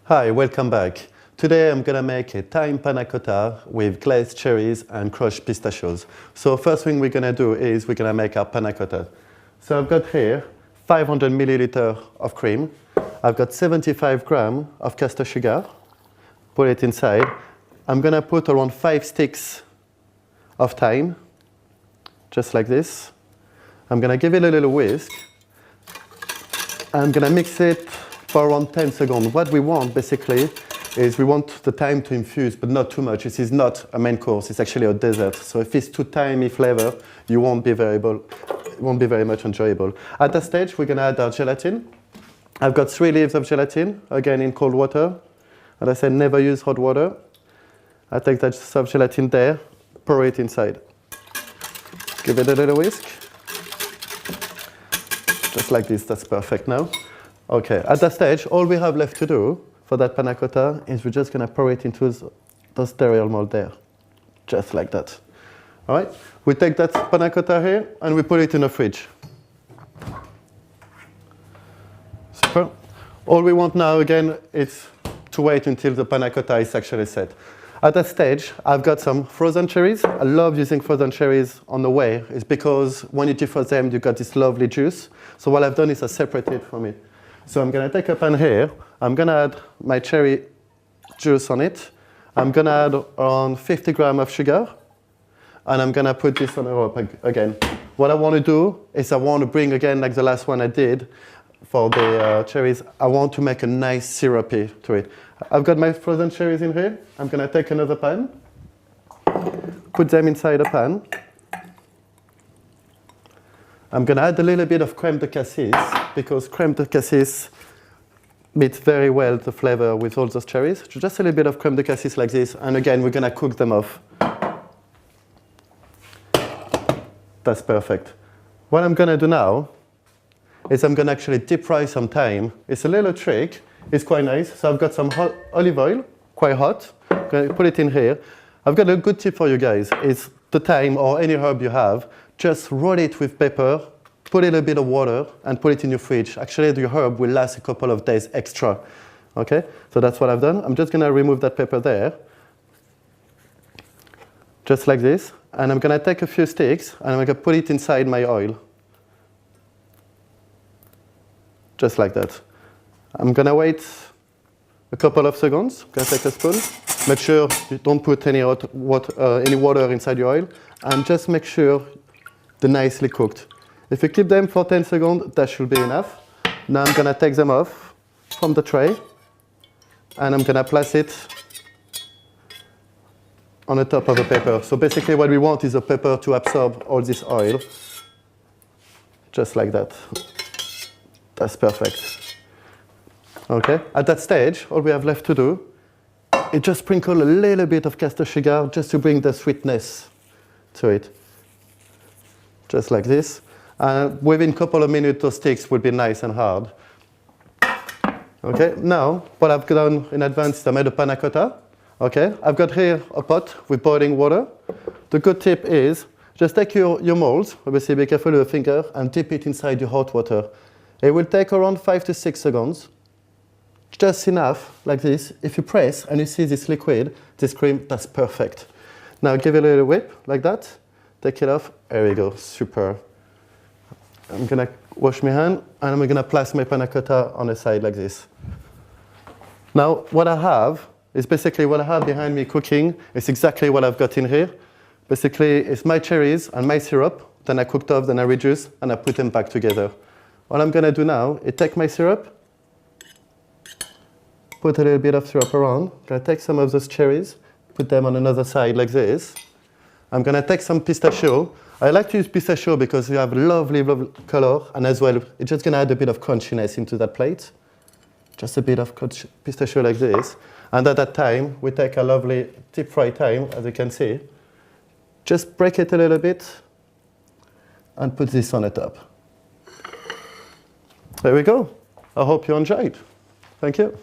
Hi, welcome back. Today I'm gonna make a thyme pannacotta with glazed cherries and crushed pistachios. So first thing we're gonna do is we're gonna make our pannacotta. So I've got here 500 milliliter of cream. I've got 75 grams of caster sugar. Put it inside. I'm gonna put around 5 sticks of thyme, just like this. I'm gonna give it a little whisk. I'm gonna mix it for around 10 seconds. What we want basically is we want the thyme to infuse, but not too much. This is not a main course, it's actually a dessert. So if it's too thymy flavor, it won't be very much enjoyable. At that stage, we're gonna add our gelatin. I've got 3 leaves of gelatin, again in cold water. And I said never use hot water. I take that soft gelatin there, pour it inside. Give it a little whisk. Just like this, that's perfect now. Okay, at that stage, all we have left to do for that panna cotta is we're just gonna pour it into the sterile mold there. Just like that. All right, we take that panna cotta here and we put it in the fridge. Super. All we want now again is to wait until the panna cotta is actually set. At that stage, I've got some frozen cherries. I love using frozen cherries on the way. It's because when you defrost them, you've got this lovely juice. So what I've done is I separated it from it. So I'm going to take a pan here. I'm going to add my cherry juice on it. I'm going to add around 50 grams of sugar. And I'm going to put this on a rope again. What I want to do is I want to bring again, like the last one I did for the cherries, I want to make a nice syrupy to it. I've got my frozen cherries in here. I'm going to take another pan, put them inside a pan. I'm going to add a little bit of crème de cassis, because crème de cassis meets very well the flavor with all those cherries. So just a little bit of crème de cassis like this, and again, we're going to cook them off. That's perfect. What I'm going to do now is I'm going to actually deep fry some thyme. It's a little trick. It's quite nice. So I've got some hot olive oil, quite hot. I'm going to put it in here. I've got a good tip for you guys. It's the thyme or any herb you have. Just roll it with pepper, put a little bit of water, and put it in your fridge. Actually, the herb will last a couple of days extra. Okay? So that's what I've done. I'm just going to remove that pepper there. Just like this. And I'm going to take a few sticks, and I'm going to put it inside my oil. Just like that. I'm going to wait a couple of seconds. I'm going to take a spoon. Make sure you don't put any water inside your oil. And just make sure they're nicely cooked. If you keep them for 10 seconds, that should be enough. Now I'm going to take them off from the tray. And I'm going to place it on the top of the pepper. So basically what we want is the pepper to absorb all this oil. Just like that. That's perfect. Okay, at that stage, all we have left to do is just sprinkle a little bit of caster sugar just to bring the sweetness to it. Just like this. Within a couple of minutes, those sticks will be nice and hard. Okay, now, what I've done in advance is I made a panna cotta. Okay, I've got here a pot with boiling water. The good tip is just take your molds, obviously be careful with your finger, and dip it inside your hot water. It will take around 5 to 6 seconds. Just enough, like this. If you press and you see this liquid, this cream, that's perfect. Now give it a little whip, like that. Take it off. There we go, super. I'm going to wash my hand, and I'm going to place my panna cotta on the side like this. Now, what I have is basically what I have behind me cooking. It's exactly what I've got in here. Basically, it's my cherries and my syrup. Then I cooked off, then I reduced, and I put them back together. What I'm going to do now is take my syrup, put a little bit of syrup around. I'm going to take some of those cherries, put them on another side like this. I'm going to take some pistachio. I like to use pistachio because you have lovely, lovely color, and as well, it's just going to add a bit of crunchiness into that plate. Just a bit of pistachio like this. And at that time, we take a lovely deep fried thyme, as you can see. Just break it a little bit and put this on the top. There we go. I hope you enjoyed. Thank you.